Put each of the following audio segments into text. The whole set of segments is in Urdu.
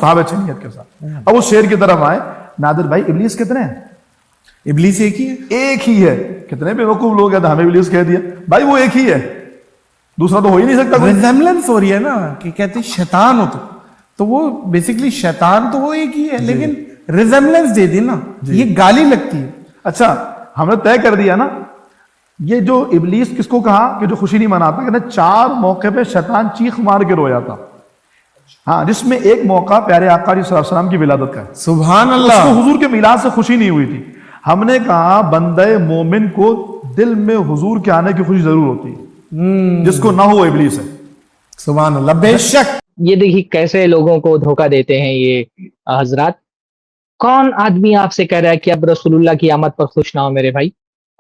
مستحب ہے اچھی نیت کے ساتھ. اب اس شعر کی طرف آئے. نادر بھائی ابلیس کتنے ہیں؟ ابلیس ایک ہی ہے. ایک ہی ہے. کتنے بے وقوف لوگ ہیں ہمیں ابلیس کہہ دیا. بھائی وہ ایک ہی ہے, دوسرا تو ہو ہی نہیں سکتا کوئی. ریزیمبلنس ہو رہی ہے نا کہ کہتے ہیں شیطان ہو تو وہ بیسیکلی شیطان تو وہ ایک ہی ہے لیکن ریزیمبلنس دے دی نا, یہ گالی لگتی ہے. اچھا ہم نے طے کر دیا نا, یہ جو ابلیس کس کو کہا کہ جو خوشی نہیں مناتا, کہتے 4 موقع پہ شیطان چیخ مار کے رویا تھا. ہاں, جس میں ایک موقع پیارے آقا علیہ السلام کی ولادت کا ہے. سبحان اس اللہ. کو حضور کے میلاد سے خوشی نہیں ہوئی تھی. ہم نے کہا بندہ مومن کو دل میں حضور کے آنے کی خوشی ضرور ہوتی ہے, جس کو نہ ہو ابلیس ہے. سبحان اللہ. بے شک. یہ دیکھیے کیسے لوگوں کو دھوکہ دیتے ہیں یہ حضرات. کون آدمی آپ سے کہہ رہا ہے کہ اب رسول اللہ کی آمد پر خوش نہ ہو میرے بھائی؟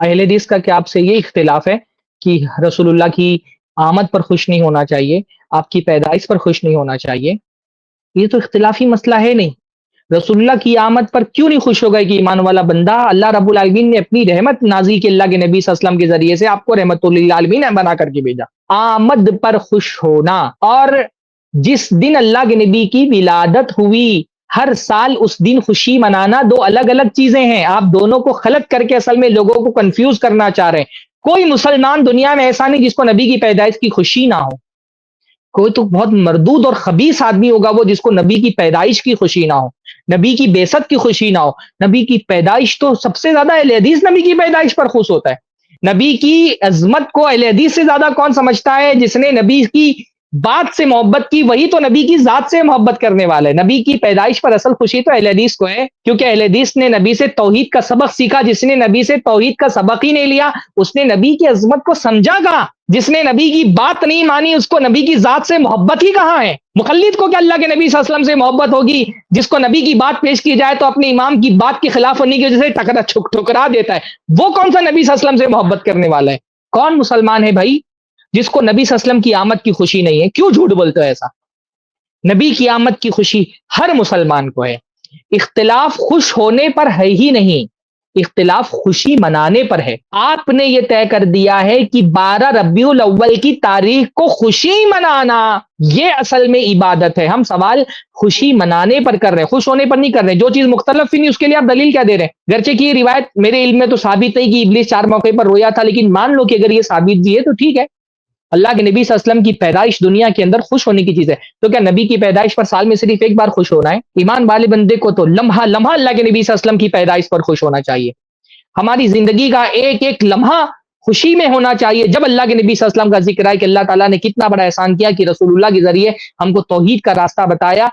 اہل حدیث کا کیا آپ سے یہ اختلاف ہے کہ رسول اللہ کی آمد پر خوش نہیں ہونا چاہیے, آپ کی پیدائش پر خوش نہیں ہونا چاہیے؟ یہ تو اختلافی مسئلہ ہے نہیں. رسول اللہ کی آمد پر کیوں نہیں خوش ہوگا کہ ایمان والا بندہ اللہ رب العالمین نے اپنی رحمت نازل کی اللہ کے نبی صلی اللہ علیہ وسلم کے ذریعے سے آپ کو رحمت للعالمین بنا کر کے بھیجا. آمد پر خوش ہونا اور جس دن اللہ کے نبی کی ولادت ہوئی ہر سال اس دن خوشی منانا دو الگ الگ چیزیں ہیں. آپ دونوں کو خلط کر کے اصل میں لوگوں کو کنفیوز کرنا چاہ رہے ہیں. کوئی مسلمان دنیا میں ایسا نہیں جس کو نبی کی پیدائش کی خوشی نہ ہو. کوئی تو بہت مردود اور خبیث آدمی ہوگا وہ جس کو نبی کی پیدائش کی خوشی نہ ہو, نبی کی بعثت کی خوشی نہ ہو. نبی کی پیدائش تو سب سے زیادہ اہل حدیث نبی کی پیدائش پر خوش ہوتا ہے. نبی کی عظمت کو اہل حدیث سے زیادہ کون سمجھتا ہے؟ جس نے نبی کی بات سے محبت کی وہی تو نبی کی ذات سے محبت کرنے والا ہے. نبی کی پیدائش پر اصل خوشی تو اہل حدیث کو ہے, کیونکہ اہل حدیث نے نبی سے توحید کا سبق سیکھا. جس نے نبی سے توحید کا سبق ہی نہیں لیا اس نے نبی کی عظمت کو سمجھا کہاں؟ جس نے نبی کی بات نہیں مانی اس کو نبی کی ذات سے محبت ہی کہاں ہے؟ مقلد کو کیا اللہ کے نبی صلی اللہ علیہ وسلم سے محبت ہوگی؟ جس کو نبی کی بات پیش کی جائے تو اپنے امام کی بات کے خلاف ہونے کی وجہ سے ٹھکرا دیتا ہے. وہ کون سا نبی صلی اللہ علیہ وسلم سے محبت کرنے والا ہے؟ کون مسلمان ہے بھائی جس کو نبی صلی اللہ علیہ وسلم کی آمد کی خوشی نہیں ہے؟ کیوں جھوٹ بولتے ہو ایسا؟ نبی کی آمد کی خوشی ہر مسلمان کو ہے. اختلاف خوش ہونے پر ہے ہی نہیں, اختلاف خوشی منانے پر ہے. آپ نے یہ طے کر دیا ہے کہ 12 ربیع الاول کی تاریخ کو خوشی منانا یہ اصل میں عبادت ہے. ہم سوال خوشی منانے پر کر رہے ہیں, خوش ہونے پر نہیں کر رہے. جو چیز مختلف ہی نہیں اس کے لیے آپ دلیل کیا دے رہے ہیں؟ گرچہ کی یہ روایت میرے علم میں تو ثابت ہے کہ ابلیس 4 موقع پر رویا تھا, لیکن مان لو کہ اگر یہ ثابت بھی ہے تو ٹھیک ہے. اللہ کے نبی صلی اللہ علیہ وسلم کی پیدائش دنیا کے اندر خوش ہونے کی چیز ہے. تو کیا نبی کی پیدائش پر سال میں صرف ایک بار خوش ہونا ہے؟ ایمان والے بندے کو تو لمحہ لمحہ اللہ کے نبی صلی اللہ علیہ وسلم کی پیدائش پر خوش ہونا چاہیے. ہماری زندگی کا ایک ایک لمحہ خوشی میں ہونا چاہیے. جب اللہ کے نبی صلی اللہ علیہ وسلم کا ذکر ہے کہ اللہ تعالیٰ نے کتنا بڑا احسان کیا کہ رسول اللہ کے ذریعے ہم کو توحید کا راستہ بتایا,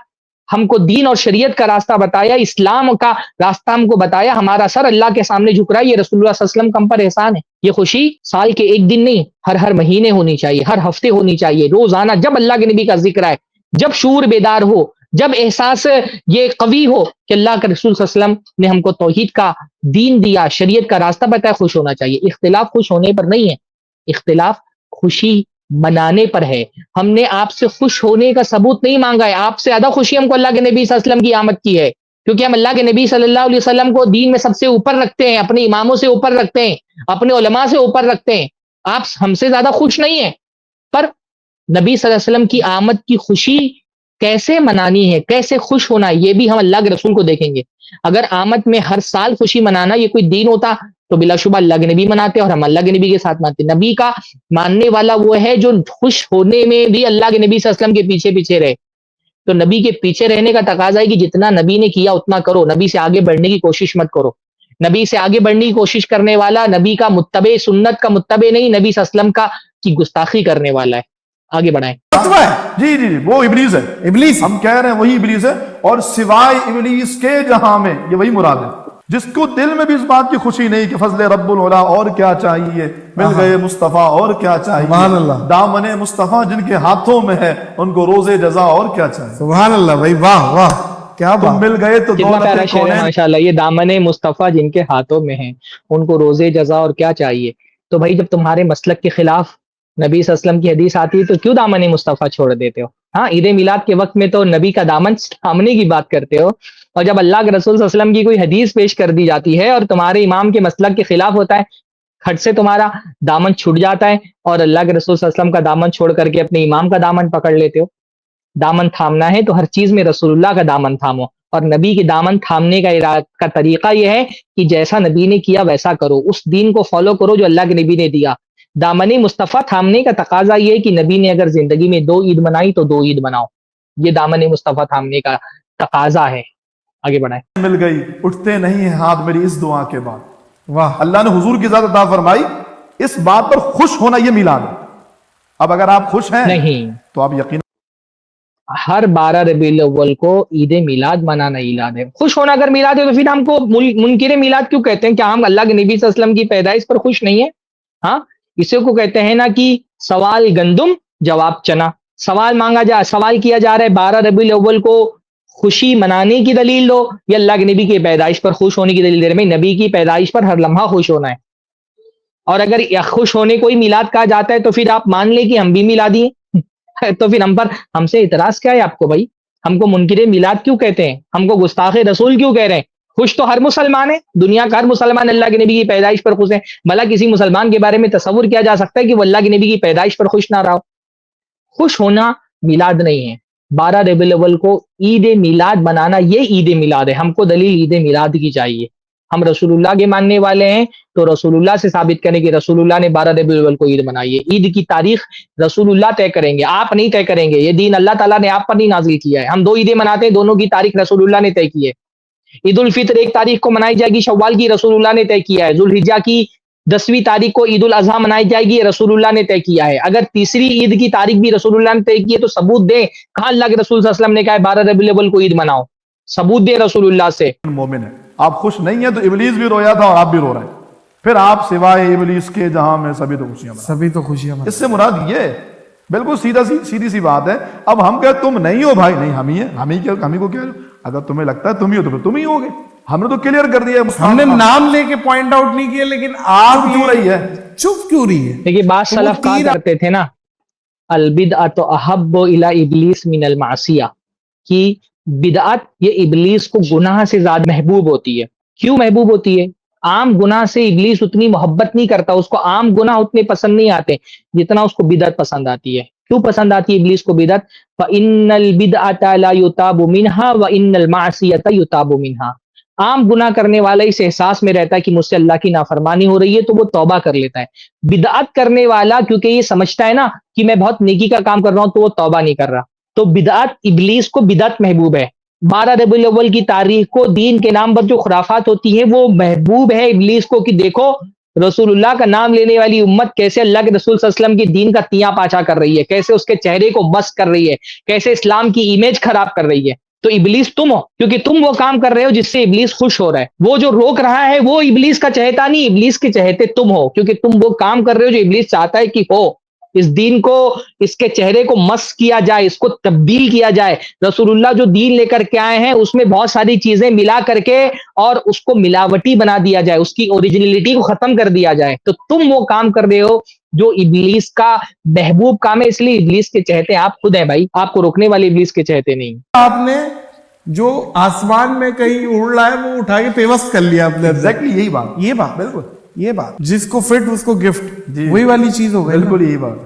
ہم کو دین اور شریعت کا راستہ بتایا, اسلام کا راستہ ہم کو بتایا, ہمارا سر اللہ کے سامنے جھک رہا ہے, یہ رسول اللہ صلی اللہ علیہ وسلم کا ہم پر احسان ہے. یہ خوشی سال کے ایک دن نہیں, ہر مہینے ہونی چاہیے, ہر ہفتے ہونی چاہیے, روزانہ. جب اللہ کے نبی کا ذکر ہے, جب شعور بیدار ہو, جب احساس یہ قوی ہو کہ اللہ کے رسول صلی اللہ علیہ وسلم نے ہم کو توحید کا دین دیا, شریعت کا راستہ بتایا, خوش ہونا چاہیے. اختلاف خوش ہونے پر نہیں ہے, اختلاف خوشی منانے پر ہے. ہم نے آپ سے خوش ہونے کا ثبوت نہیں مانگا ہے. آپ سے زیادہ خوشی ہم کو اللہ کے نبی صلی اللہ علیہ وسلم کی آمد کی ہے, کیونکہ ہم اللہ کے نبی صلی اللہ علیہ وسلم کو دین میں سب سے اوپر رکھتے ہیں, اپنے اماموں سے اوپر رکھتے ہیں, اپنے علماء سے اوپر رکھتے ہیں. آپ ہم سے زیادہ خوش نہیں ہیں. پر نبی صلی اللہ علیہ وسلم کی آمد کی خوشی کیسے منانی ہے, کیسے خوش ہونا ہے, یہ بھی ہم اللہ کے رسول کو دیکھیں گے. اگر آمد میں ہر سال خوشی منانا یہ کوئی دین ہوتا تو بلا شبہ اللہ کے نبی مناتے اور ہم اللہ کے نبی کے ساتھ مناتے. نبی کا ماننے والا وہ ہے جو خوش ہونے میں بھی اللہ کے نبی صلی اللہ علیہ وسلم کے پیچھے پیچھے رہے. تو نبی کے پیچھے رہنے کا تقاضا ہے کہ جتنا نبی نے کیا اتنا کرو, نبی سے آگے بڑھنے کی کوشش مت کرو. نبی سے آگے بڑھنے کی کوشش کرنے والا نبی کا متبع, سنت کا متبع نہیں, نبی صلی اللہ علیہ وسلم کا کی گستاخی کرنے والا ہے. آگے بڑھائیں. جی جی وہ ابلیس ہے. ابلیس ہم کہہ رہے ہیں وہی ابلیس ہے, اور سوائے ابلیس کے جہاں میں یہ وہی مراد ہے جس کو دل میں بھی اس بات کی خوشی نہیں کہ فضل رب العلا اور کیا چاہیے, مل گئے مصطفیٰ اور کیا چاہیے, سبحان اللہ, دامن مصطفیٰ جن کے ہاتھوں میں ہے ان کو روز جزا اور کیا چاہیے. سبحان اللہ بھائی, واہ واہ کیا تم بات. مل گئے تو کتنا پیارا دولت شعر ہے ماشاءاللہ, یہ دامن مصطفیٰ جن کے ہاتھوں میں ہیں ان کو روزے جزا اور کیا چاہیے. تو بھائی جب تمہارے مسلک کے خلاف نبی صلی اللہ علیہ وسلم کی حدیث آتی ہے تو کیوں دامن مصطفیٰ چھوڑ دیتے ہو؟ ہاں, عید میلاد کے وقت میں تو نبی کا دامن تھامنے کی بات کرتے ہو, اور جب اللہ کے رسول صلی اللہ علیہ وسلم کی کوئی حدیث پیش کر دی جاتی ہے اور تمہارے امام کے مسلک کے خلاف ہوتا ہے, کھٹ سے تمہارا دامن چھوٹ جاتا ہے اور اللہ کے رسول صلی اللہ علیہ وسلم کا دامن چھوڑ کر کے اپنے امام کا دامن پکڑ لیتے ہو. دامن تھامنا ہے تو ہر چیز میں رسول اللہ کا دامن تھامو، اور نبی کے دامن تھامنے کا طریقہ یہ ہے کہ جیسا نبی نے کیا ویسا کرو، اس دین کو فالو کرو جو اللہ کے نبی نے دیا۔ دامن مصطفیٰ تھامنے کا تقاضا یہ ہے کہ نبی نے اگر زندگی میں 2 عید منائی تو 2 عید مناؤ، یہ دامن مصطفیٰ تھامنے کا تقاضا ہے۔ آگے بڑھائیں۔ مل گئی، اٹھتے نہیں ہیں ہاتھ میری اس دعا کے بعد۔ واہ، اللہ نے حضور کی ذات عطا فرمائی، اس بات پر خوش ہونا یہ میلاد ہے۔ اب اگر آپ خوش ہیں نہیں، تو آپ یقین ہر 12 ربیع الاول کو عید میلاد منانا میلاد ہے۔ خوش ہونا اگر میلاد ہے تو پھر ہم کو منکر میلاد کیوں کہتے ہیں؟ کیا ہم اللہ کے نبی صلی اللہ علیہ وسلم کی پیدائش پر خوش نہیں ہیں؟ ہاں، اسے کو کہتے ہیں نا کہ سوال گندم جواب چنا۔ سوال کیا جا رہا ہے 12 ربیع الاول کو خوشی منانے کی دلیل دو یا اللہ کے نبی کی پیدائش پر خوش ہونے کی دلیل دے رہے ہیں؟ نبی کی پیدائش پر ہر لمحہ خوش ہونا ہے، اور اگر خوش ہونے کو ہی میلاد کہا جاتا ہے تو پھر آپ مان لیں کہ ہم بھی میلادی ہیں۔ تو پھر ہم سے اعتراض کیا ہے آپ کو بھائی؟ ہم کو منکر میلاد کیوں کہتے ہیں؟ ہم کو گستاخ رسول کیوں کہہ رہے ہیں؟ خوش تو ہر مسلمان ہے، دنیا کا ہر مسلمان اللہ کے نبی کی پیدائش پر خوش ہے۔ بھلا کسی مسلمان کے بارے میں تصور کیا جا سکتا ہے کہ وہ اللہ کے نبی کی پیدائش پر خوش نہ رہا ہو؟ خوش ہونا میلاد نہیں ہے۔ 12 ربیع الاول کو عید میلاد منانا یہ عید میلاد ہے۔ ہم کو دلیل عید میلاد کی چاہیے۔ ہم رسول اللہ کے ماننے والے ہیں تو رسول اللہ سے ثابت کریں کہ رسول اللہ نے 12 ربیع الاول کو عید منائی ہے۔ عید کی تاریخ رسول اللہ طے کریں گے، آپ نہیں طے کریں گے۔ یہ دین اللہ تعالیٰ نے آپ پر نہیں نازل کیا ہے۔ ہم 2 عیدیں مناتے ہیں، دونوں کی تاریخ رسول اللہ نے طے کی ہے۔ عید الفطر 1 تاریخ کو منائی جائے گی، شوال کی رسول اللہ نے طے کیا ہے۔ ذوالحجہ کی 10ویں تاریخ کو عید الاضحیٰ منائی جائے گی، رسول اللہ نے طے کیا ہے۔ اگر تیسری عید کی تاریخ بھی رسول اللہ نے طے کی ہے تو ثبوت دیں، کہاں اللہ کے رسول صلی اللہ علیہ وسلم نے کہا ہے 12 ربیع الاول کو عید مناؤ؟ ثبوت دیں رسول اللہ سے۔ مومن ہے۔ آپ خوش نہیں ہیں تو ابلیس بھی رویا تھا اور آپ بھی رو رہے ہیں، پھر آپ سوائے ابلیس کے جہاں میں سبھی تو خوشیاں منائیں۔ سبھی تو خوشیاں اس سے مراد یہ ہے، بالکل سیدھی سی بات ہے۔ اب ہم کہتے تم نہیں ہو بھائی، نہیں ہم ہی ہیں، ہم ہی کو کیا، اگر تمہیں لگتا ہے تم ہی ہو تو پھر تم ہی ہوگے۔ ہم نے تو کلیئر کر دیا، ہم نے نام لے کے پوائنٹ آؤٹ نہیں کیا، لیکن آپ کیوں رہی ہے؟ چپ کیوں رہی ہے؟ دیکھیے بعض سلف کہا کرتے تھے نا البدعۃ احب الی ابلیس من المعصیہ، کہ بدعت یہ ابلیس کو گناہ سے زیادہ محبوب ہوتی ہے۔ کیوں محبوب ہوتی ہے؟ عام گناہ سے ابلیس اتنی محبت نہیں کرتا، اس کو عام گناہ اتنے پسند نہیں آتے جتنا اس کو بدعت پسند آتی ہے۔ کیوں پسند آتی ہے ابلیس کو بدعت؟ فإن البدعۃ لا یتاب منها وإن المعصیۃ یتاب منها۔ عام گناہ کرنے والا اس احساس میں رہتا ہے کہ مجھ سے اللہ کی نافرمانی ہو رہی ہے تو وہ توبہ کر لیتا ہے۔ بدعت کرنے والا کیونکہ یہ سمجھتا ہے نا کہ میں بہت نیکی کا کام کر رہا ہوں تو وہ توبہ نہیں کر رہا، تو بدعت ابلیس کو بدعت محبوب ہے۔ 12 ربیع الاول کی تاریخ کو دین کے نام پر جو خرافات ہوتی ہیں وہ محبوب ہے ابلیس کو، کہ دیکھو رسول اللہ کا نام لینے والی امت کیسے اللہ کے رسول صلی اللہ علیہ وسلم کی دین کا تیاں پاچا کر رہی ہے، کیسے اس کے چہرے کو مست کر رہی ہے، کیسے اسلام کی امیج خراب کر رہی ہے۔ تو ابلیس تم ہو، کیونکہ تم وہ کام کر رہے ہو جس سے ابلیس خوش ہو رہا ہے۔ وہ جو روک رہا ہے وہ ابلیس کا چہتا نہیں، ابلیس کے چہتے تم ہو، کیونکہ تم وہ کام کر رہے ہو جو ابلیس چاہتا ہے کہ ہو۔ اس دین کو، اس کے چہرے کو مس کیا جائے، اس کو تبدیل کیا جائے۔ رسول اللہ جو دین لے کر کے آئے ہیں اس میں بہت ساری چیزیں ملا کر کے اور اس کو ملاوٹی بنا دیا جائے، اس کی اوریجنلٹی کو ختم کر دیا جائے، تو تم وہ کام کر رہے ہو جو ابلیس کا محبوب کام ہے۔ اس لیے ابلیس کے چہتے آپ خود ہیں بھائی، آپ کو روکنے والے ابلیس کے چہتے نہیں۔ آپ نے جو آسمان میں کہیں اڑ رہا ہے وہ اٹھا کے پیوست کر لیا اپنے اندر۔ ایگزیکٹلی یہی بات، یہ بات بالکل یہ بات جس کو فٹ اس کو گفٹ، جی، وہی والی چیز ہو گئی نا۔ بالکل یہی بات۔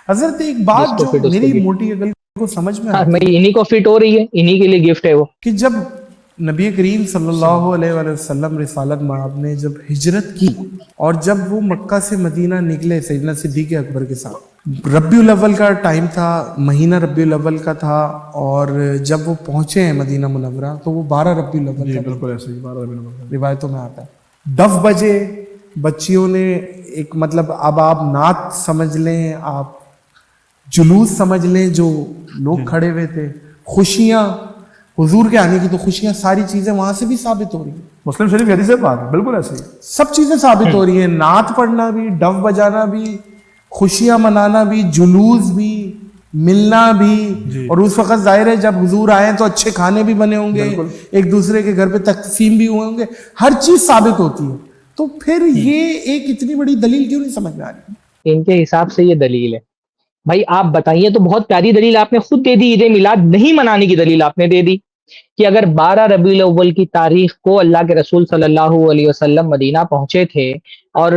حضرت ایک بات جس کو جو فٹ اس کو میری gift۔ موٹی عقل کو سمجھ میں ہاں، آتی میں انہی کو فٹ ہو رہی ہے، انہی کے لیے گفٹ ہے وہ۔ کہ جب نبی کریم صلی اللہ علیہ وآلہ وسلم رسالت مآب نے جب ہجرت کی اور جب وہ مکہ سے مدینہ نکلے سیدنا صدیق اکبر کے ساتھ، ربیع الاول کا ٹائم تھا، مہینہ ربیع الاول کا تھا، اور جب وہ پہنچے ہیں مدینہ منورہ تو وہ 12 ربیع الاول کا بالکل ایسے ہی 12 ربیع الاول۔ روایتوں میں آتا ہے۔ 10 بجے بچیوں نے ایک مطلب اب آپ نعت سمجھ لیں، آپ جلوس سمجھ لیں، جو لوگ کھڑے ہوئے تھے، خوشیاں حضور کے آنے کی، تو خوشیاں ساری چیزیں وہاں سے بھی ثابت ہو رہی ہیں، مسلم شریف کی حدیث ہے پاک، بالکل ایسے ہی۔ سب چیزیں ثابت ہو رہی ہیں، نعت پڑھنا بھی، ڈف بجانا بھی، خوشیاں منانا بھی، جلوس بھی، ملنا بھی، اور اس وقت ظاہر ہے جب حضور آئے تو اچھے کھانے بھی بنے ہوں گے، ایک دوسرے کے گھر پہ تقسیم بھی ہوئے ہوں گے، ہر چیز ثابت ہوتی ہے۔ تو پھر یہ ایک اتنی بڑی دلیل کیوں نہیں سمجھ میں آ رہی؟ ان کے حساب سے یہ دلیل ہے بھائی۔ آپ بتائیے، تو بہت پیاری دلیل آپ نے خود دے دی، عید میلاد نہیں منانے کی دلیل آپ نے دے دی، کہ اگر 12 ربیع الاول کی تاریخ کو اللہ کے رسول صلی اللہ علیہ وسلم مدینہ پہنچے تھے اور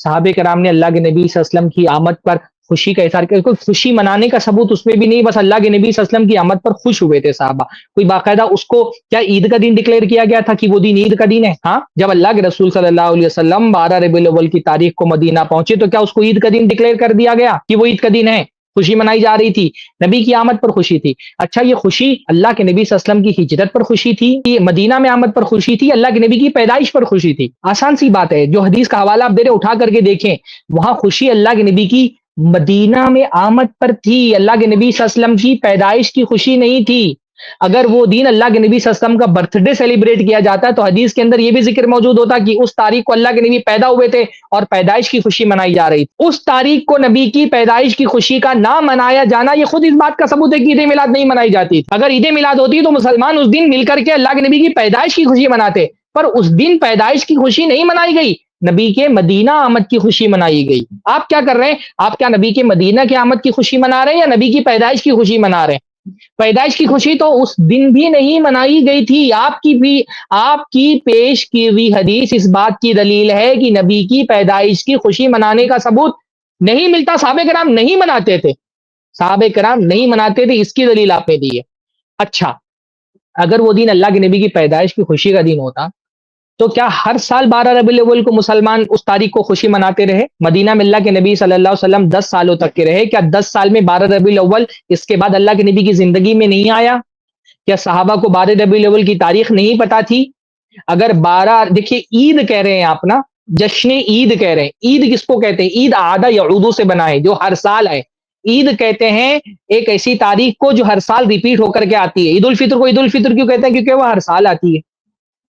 صحابہ کرام نے اللہ کے نبی صلی اللہ علیہ وسلم کی آمد پر خوشی کا اظہار کیا, کوئی خوشی منانے کا ثبوت اس میں بھی نہیں, بس اللہ کے نبی صلی اللہ علیہ وسلم کی آمد پر خوش ہوئے تھے صحابہ. کوئی باقاعدہ اس کو کیا عید کا دن ڈکلیئر کیا گیا تھا کہ وہ دن عید کا دن ہے؟ ہاں, جب اللہ کے رسول صلی اللہ علیہ وسلم 12 ربیع الاول کی تاریخ کو مدینہ پہنچے تو کیا اس کو عید کا دن ڈکلیئر کر دیا گیا کہ وہ عید کا دن ہے؟ خوشی منائی جا رہی تھی, نبی کی آمد پر خوشی تھی. اچھا, یہ خوشی اللہ کے نبی صلی اللہ علیہ وسلم کی ہجرت پر خوشی تھی, یہ مدینہ میں آمد پر خوشی تھی, اللہ کے نبی کی پیدائش پر خوشی تھی؟ آسان سی بات ہے, جو حدیث کا حوالہ آپ دے رہے اٹھا کر کے دیکھیں, وہاں خوشی اللہ کے نبی کی مدینہ میں آمد پر تھی, اللہ کے نبی صلی اللہ علیہ وسلم کی پیدائش کی خوشی نہیں تھی. اگر وہ دن اللہ کے نبی صلی اللہ علیہ وسلم کا برتھ ڈے سیلیبریٹ کیا جاتا ہے تو حدیث کے اندر یہ بھی ذکر موجود ہوتا کہ اس تاریخ کو اللہ کے نبی پیدا ہوئے تھے اور پیدائش کی خوشی منائی جا رہی تھی. اس تاریخ کو نبی کی پیدائش کی خوشی کا نہ منایا جانا یہ خود اس بات کا ثبوت ہے کہ عید میلاد نہیں منائی جاتی. اگر عید میلاد ہوتی تو مسلمان اس دن مل کر کے اللہ کے نبی کی پیدائش کی خوشی مناتے, پر اس دن پیدائش کی خوشی نہیں منائی گئی, نبی کے مدینہ آمد کی خوشی منائی گئی. آپ کیا کر رہے ہیں؟ آپ کیا نبی کے مدینہ کی آمد کی خوشی منا رہے ہیں یا نبی کی پیدائش کی خوشی منا رہے ہیں؟ پیدائش کی خوشی تو اس دن بھی نہیں منائی گئی تھی. آپ کی پیش کی ہوئی حدیث اس بات کی دلیل ہے کہ نبی کی پیدائش کی خوشی منانے کا ثبوت نہیں ملتا. صحابہ کرام نہیں مناتے تھے, صحابہ کرام نہیں مناتے تھے, اس کی دلیل آپ نے دی ہے. اچھا, اگر وہ دن اللہ کے نبی کی پیدائش کی خوشی کا دن ہوتا تو کیا ہر سال 12 ربیع الاول کو مسلمان اس تاریخ کو خوشی مناتے رہے؟ مدینہ میں اللہ کے نبی صلی اللہ علیہ وسلم 10 سالوں تک کے رہے, کیا 10 سال میں 12 ربیع الاول اس کے بعد اللہ کے نبی کی زندگی میں نہیں آیا؟ کیا صحابہ کو 12 ربیع الاول کی تاریخ نہیں پتا تھی؟ اگر 12 دیکھیے عید کہہ رہے ہیں آپ نا, جشن عید کہہ رہے ہیں. عید کس کو کہتے ہیں؟ عید عادہ یعودو سے بنا ہے, جو ہر سال ہے. عید کہتے ہیں ایک ایسی تاریخ کو جو ہر سال ریپیٹ ہو کر کے آتی ہے. عید الفطر کو عید الفطر کیوں کہتے ہیں؟ کیونکہ وہ ہر سال آتی ہے.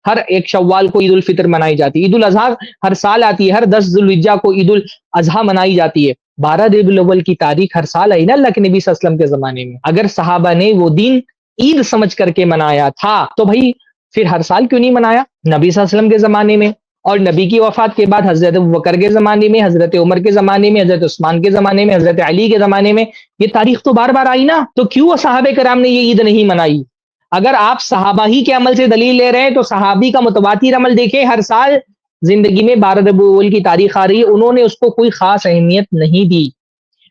ہر ایک شوال کو عید الفطر منائی جاتی ہے. عید الاضحیٰ ہر سال آتی ہے, ہر 10 ذوالحجہ کو عید الاضحیٰ منائی جاتی ہے. 12 ربیع الاول کی تاریخ ہر سال آئی نا اللہ کے نبی صلی اللہ علیہ وسلم کے زمانے میں. اگر صحابہ نے وہ دن عید سمجھ کر کے منایا تھا تو بھائی پھر ہر سال کیوں نہیں منایا؟ نبی صلی اللہ علیہ وسلم کے زمانے میں اور نبی کی وفات کے بعد حضرت ابوبکر کے زمانے میں, حضرت عمر کے زمانے میں, حضرت عثمان کے زمانے میں, حضرت علی کے زمانے میں, یہ تاریخ تو بار بار آئی نا. تو کیوں صحابہ کرام نے یہ عید نہیں منائی؟ اگر آپ صحابہ ہی کے عمل سے دلیل لے رہے ہیں تو صحابی کا متواتر عمل دیکھیں, ہر سال زندگی میں 12 ربیع الاول کی تاریخ آ رہی ہے, انہوں نے اس کو کوئی خاص اہمیت نہیں دی.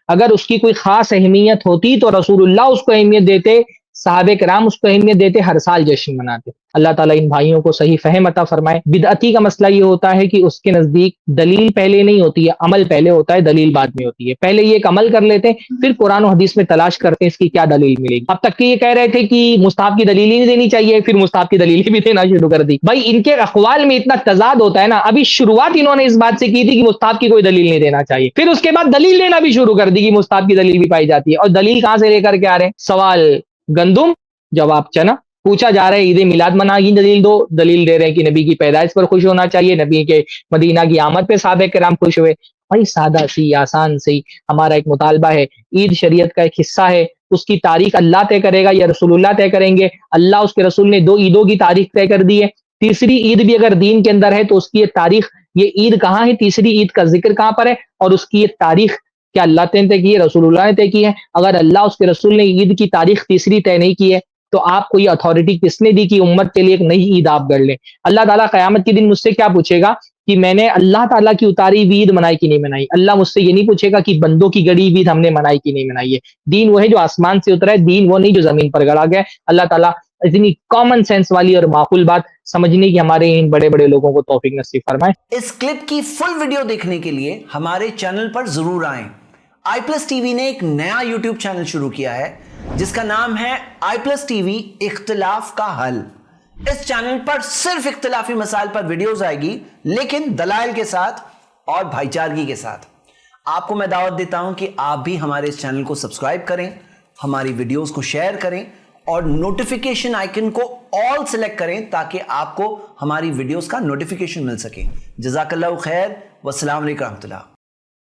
اگر اس کی کوئی خاص اہمیت ہوتی تو رسول اللہ اس کو اہمیت دیتے, صحابہ کرام اس کو اہمیت دیتے, ہر سال جشن مناتے. اللہ تعالیٰ ان بھائیوں کو صحیح فہم عطا فرمائے. بدعتی کا مسئلہ یہ ہوتا ہے کہ اس کے نزدیک دلیل پہلے نہیں ہوتی ہے, عمل پہلے ہوتا ہے, دلیل بعد میں ہوتی ہے. پہلے یہ ایک عمل کر لیتے ہیں, پھر قرآن و حدیث میں تلاش کرتے ہیں اس کی کیا دلیل ملے گی. اب تک کہ یہ کہہ رہے تھے کہ مستحب کی دلیل ہی نہیں دینی چاہیے, پھر مستحب کی دلیل بھی دینا شروع کر دی. بھائی ان کے اقوال میں اتنا تضاد ہوتا ہے نا. ابھی شروعات انہوں نے اس بات سے کی تھی کہ مستحب کی کوئی دلیل نہیں دینا چاہیے, پھر اس کے بعد دلیل دینا بھی شروع کر دی کہ مستحب کی دلیل بھی پائی جاتی ہے. اور دلیل کہاں سے لے کر کے آ رہے ہیں؟ سوال گندم, جواب چنا. پوچھا جا رہا ہے عید میلاد منا کی دلیل دو, دلیل دے رہے ہیں کہ نبی کی پیدائش پر خوش ہونا چاہیے, نبی کے مدینہ کی آمد پہ صحابہ کرام خوش ہوئے. بھائی سادہ سی آسان سی ہمارا ایک مطالبہ ہے, عید شریعت کا ایک حصہ ہے, اس کی تاریخ اللہ طے کرے گا یا رسول اللہ طے کریں گے؟ اللہ اس کے رسول نے 2 عیدوں کی تاریخ طے کر دی ہے, تیسری عید بھی اگر دین کے اندر ہے تو اس کی یہ تاریخ, یہ عید کہاں ہے, تیسری عید کا ذکر کہاں پر ہے, اور اس کی یہ تاریخ کیا اللہ نے طے کی ہے, رسول اللہ نے طے کی ہے؟ اگر اللہ اس کے رسول نے عید کی تاریخ تیسری طے نہیں کی ہے تو آپ کو یہ اتھارٹی کس نے دی کہ امت کے لیے ایک نئی عید آپ گڑھ لیں؟ اللہ تعالیٰ قیامت کے دن مجھ سے کیا پوچھے گا کہ میں نے اللہ تعالیٰ کی اتاری ہوئی عید منائی کہ نہیں منائی؟ اللہ مجھ سے یہ نہیں پوچھے گا کہ بندوں کی گڑی عید ہم نے منائی کہ نہیں منائی ہے. دین وہ ہے جو آسمان سے اترا ہے, دین وہ نہیں جو زمین پر گڑا گیا. اللہ تعالیٰ اتنی کامن سینس والی اور معقول بات سمجھنے کی ہمارے ان بڑے بڑے لوگوں کو توفیق نصیب فرمائے. اس کلپ کی فل ویڈیو دیکھنے کے لیے ہمارے چینل پر ضرور آئیں. آئی پلس ٹی وی نے ایک نیا یوٹیوب چینل شروع کیا ہے جس کا نام ہے آئی پلس ٹی وی اختلاف کا حل. اس چینل پر صرف اختلافی مسائل پر ویڈیوز آئے گی, لیکن دلائل کے ساتھ اور بھائی چارگی کے ساتھ. آپ کو میں دعوت دیتا ہوں کہ آپ بھی ہمارے اس چینل کو سبسکرائب کریں, ہماری ویڈیوز کو شیئر کریں اور نوٹیفیکیشن آئیکن کو آل سلیکٹ کریں تاکہ آپ کو ہماری ویڈیوز کا نوٹیفیکیشن مل سکے. جزاک اللہ خیر, والسلام علیکم ورحمۃ اللہ.